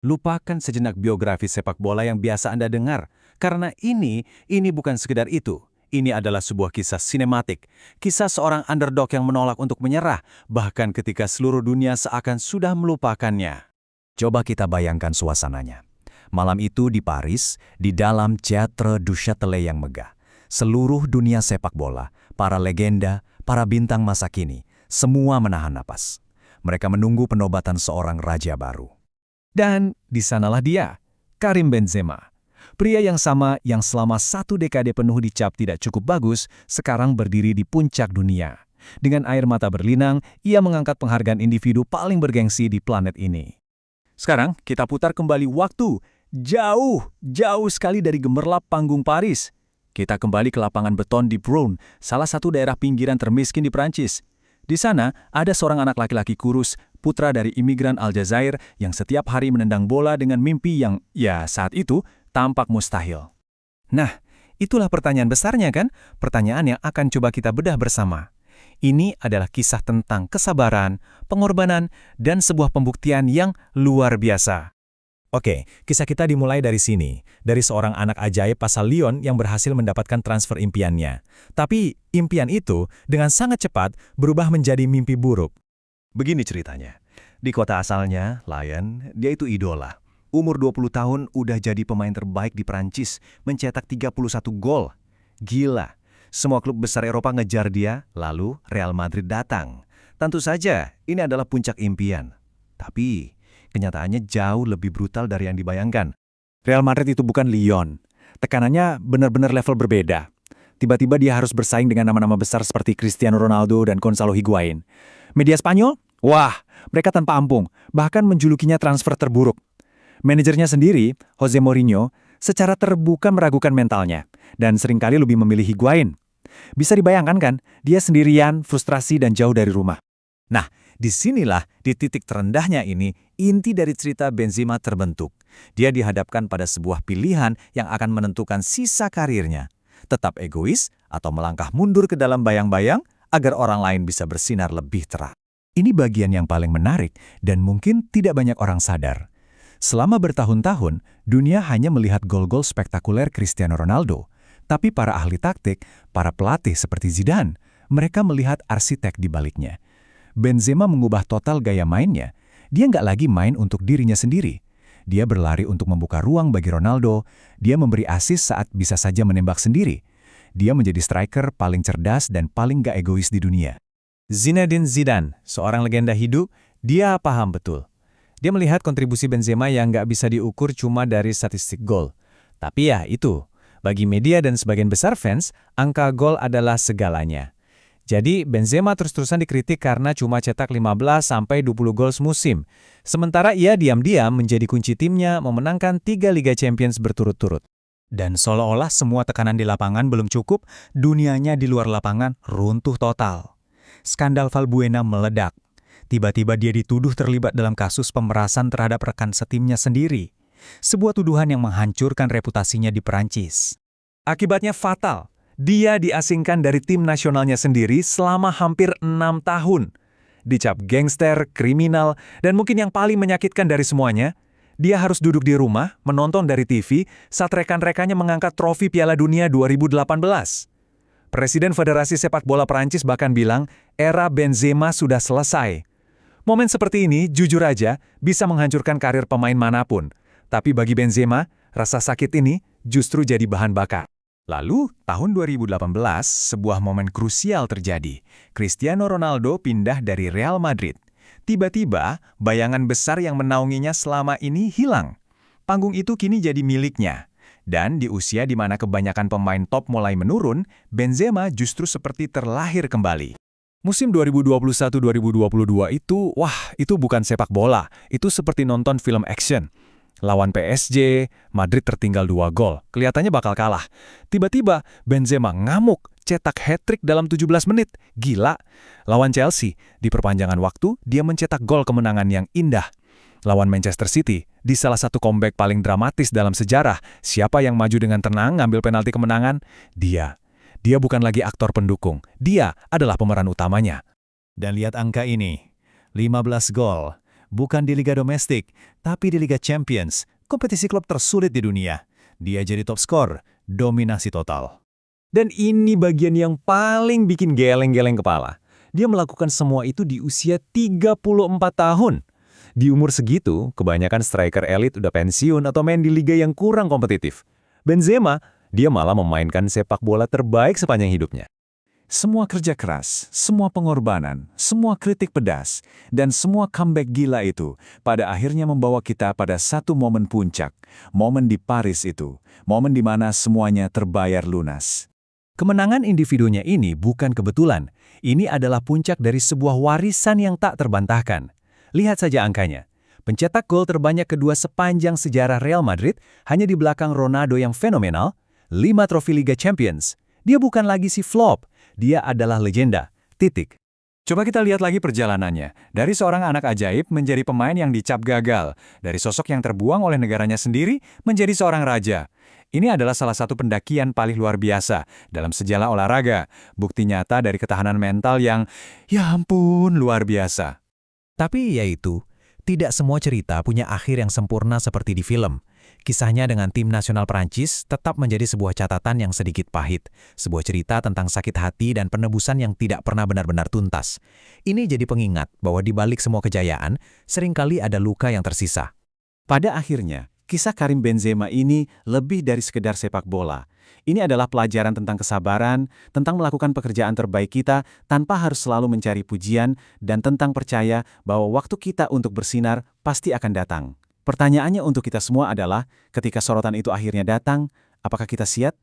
Lupakan sejenak biografi sepak bola yang biasa Anda dengar, karena ini bukan sekedar itu. Ini adalah sebuah kisah sinematik, kisah seorang underdog yang menolak untuk menyerah, bahkan ketika seluruh dunia seakan sudah melupakannya. Coba kita bayangkan suasananya. Malam itu di Paris, di dalam Théâtre du Châtelet yang megah. Seluruh dunia sepak bola, para legenda, para bintang masa kini, semua menahan napas. Mereka menunggu penobatan seorang raja baru. Dan di sanalah dia, Karim Benzema. Pria yang sama yang selama 1 dekade penuh dicap tidak cukup bagus, sekarang berdiri di puncak dunia. Dengan air mata berlinang, ia mengangkat penghargaan individu paling bergengsi di planet ini. Sekarang kita putar kembali waktu, jauh sekali dari gemerlap panggung Paris. Kita kembali ke lapangan beton di Brune, salah satu daerah pinggiran termiskin di Prancis. Di sana, ada seorang anak laki-laki kurus, putra dari imigran Aljazair yang setiap hari menendang bola dengan mimpi yang, ya saat itu, tampak mustahil. Nah, itulah pertanyaan besarnya kan? Pertanyaan yang akan coba kita bedah bersama. Ini adalah kisah tentang kesabaran, pengorbanan, dan sebuah pembuktian yang luar biasa. Oke, kisah kita dimulai dari sini, dari seorang anak ajaib asal Lyon yang berhasil mendapatkan transfer impiannya. Tapi, impian itu dengan sangat cepat berubah menjadi mimpi buruk. Begini ceritanya. Di kota asalnya, Lyon, dia itu idola. Umur 20 tahun udah jadi pemain terbaik di Prancis, mencetak 31 gol. Gila. Semua klub besar Eropa ngejar dia, lalu Real Madrid datang. Tentu saja, ini adalah puncak impian. Tapi kenyataannya jauh lebih brutal dari yang dibayangkan. Real Madrid itu bukan Lyon. Tekanannya benar-benar level berbeda. Tiba-tiba dia harus bersaing dengan nama-nama besar seperti Cristiano Ronaldo dan Gonzalo Higuain. Media Spanyol? Wah, mereka tanpa ampung, bahkan menjulukinya transfer terburuk. Manajernya sendiri, Jose Mourinho, secara terbuka meragukan mentalnya, dan seringkali lebih memilih Higuain. Bisa dibayangkan kan, dia sendirian, frustrasi dan jauh dari rumah. Nah, disinilah di titik terendahnya ini, inti dari cerita Benzema terbentuk. Dia dihadapkan pada sebuah pilihan yang akan menentukan sisa karirnya. Tetap egois atau melangkah mundur ke dalam bayang-bayang agar orang lain bisa bersinar lebih terang. Ini bagian yang paling menarik dan mungkin tidak banyak orang sadar. Selama bertahun-tahun, dunia hanya melihat gol-gol spektakuler Cristiano Ronaldo. Tapi para ahli taktik, para pelatih seperti Zidane, mereka melihat arsitek di baliknya. Benzema mengubah total gaya mainnya. Dia nggak lagi main untuk dirinya sendiri. Dia berlari untuk membuka ruang bagi Ronaldo. Dia memberi assist saat bisa saja menembak sendiri. Dia menjadi striker paling cerdas dan paling nggak egois di dunia. Zinedine Zidane, seorang legenda hidup, dia paham betul. Dia melihat kontribusi Benzema yang nggak bisa diukur cuma dari statistik gol. Tapi ya itu, bagi media dan sebagian besar fans, angka gol adalah segalanya. Jadi Benzema terus-terusan dikritik karena cuma cetak 15-20 gol semusim. Sementara ia diam-diam menjadi kunci timnya memenangkan 3 Liga Champions berturut-turut. Dan seolah-olah semua tekanan di lapangan belum cukup, dunianya di luar lapangan runtuh total. Skandal Valbuena meledak. Tiba-tiba dia dituduh terlibat dalam kasus pemerasan terhadap rekan setimnya sendiri. Sebuah tuduhan yang menghancurkan reputasinya di Perancis. Akibatnya fatal. Dia diasingkan dari tim nasionalnya sendiri selama hampir 6 tahun. Dicap gangster, kriminal, dan mungkin yang paling menyakitkan dari semuanya, dia harus duduk di rumah, menonton dari TV saat rekan-rekannya mengangkat trofi Piala Dunia 2018. Presiden Federasi Sepak Bola Perancis bahkan bilang, era Benzema sudah selesai. Momen seperti ini, jujur aja, bisa menghancurkan karir pemain manapun. Tapi bagi Benzema, rasa sakit ini justru jadi bahan bakar. Lalu, tahun 2018, sebuah momen krusial terjadi. Cristiano Ronaldo pindah dari Real Madrid. Tiba-tiba, bayangan besar yang menaunginya selama ini hilang. Panggung itu kini jadi miliknya. Dan di usia di mana kebanyakan pemain top mulai menurun, Benzema justru seperti terlahir kembali. Musim 2021-2022 itu bukan sepak bola. Itu seperti nonton film action. Lawan PSG, Madrid tertinggal 2 gol. Kelihatannya bakal kalah. Tiba-tiba, Benzema ngamuk, cetak hat-trick dalam 17 menit. Gila. Lawan Chelsea, di perpanjangan waktu, dia mencetak gol kemenangan yang indah. Lawan Manchester City, di salah satu comeback paling dramatis dalam sejarah, siapa yang maju dengan tenang ngambil penalti kemenangan? Dia. Dia bukan lagi aktor pendukung. Dia adalah pemeran utamanya. Dan lihat angka ini. 15 gol. bukan di Liga Domestik, tapi di Liga Champions, kompetisi klub tersulit di dunia. Dia jadi top skor, dominasi total. Dan ini bagian yang paling bikin geleng-geleng kepala. Dia melakukan semua itu di usia 34 tahun. Di umur segitu, kebanyakan striker elit udah pensiun atau main di liga yang kurang kompetitif. Benzema, dia malah memainkan sepak bola terbaik sepanjang hidupnya. Semua kerja keras, semua pengorbanan, semua kritik pedas, dan semua comeback gila itu pada akhirnya membawa kita pada satu momen puncak, momen di Paris itu, momen di mana semuanya terbayar lunas. Kemenangan individunya ini bukan kebetulan. Ini adalah puncak dari sebuah warisan yang tak terbantahkan. Lihat saja angkanya. Pencetak gol terbanyak kedua sepanjang sejarah Real Madrid hanya di belakang Ronaldo yang fenomenal, 5 trofi Liga Champions. Dia bukan lagi si flop, dia adalah legenda. Titik. Coba kita lihat lagi perjalanannya. Dari seorang anak ajaib menjadi pemain yang dicap gagal. Dari sosok yang terbuang oleh negaranya sendiri menjadi seorang raja. Ini adalah salah satu pendakian paling luar biasa dalam sejarah olahraga. Bukti nyata dari ketahanan mental yang, ya ampun, luar biasa. Tapi yaitu, tidak semua cerita punya akhir yang sempurna seperti di film. Kisahnya dengan tim nasional Prancis tetap menjadi sebuah catatan yang sedikit pahit. Sebuah cerita tentang sakit hati dan penebusan yang tidak pernah benar-benar tuntas. Ini jadi pengingat bahwa di balik semua kejayaan, seringkali ada luka yang tersisa. Pada akhirnya, kisah Karim Benzema ini lebih dari sekedar sepak bola. Ini adalah pelajaran tentang kesabaran, tentang melakukan pekerjaan terbaik kita tanpa harus selalu mencari pujian, dan tentang percaya bahwa waktu kita untuk bersinar pasti akan datang. Pertanyaannya untuk kita semua adalah, ketika sorotan itu akhirnya datang, apakah kita siap?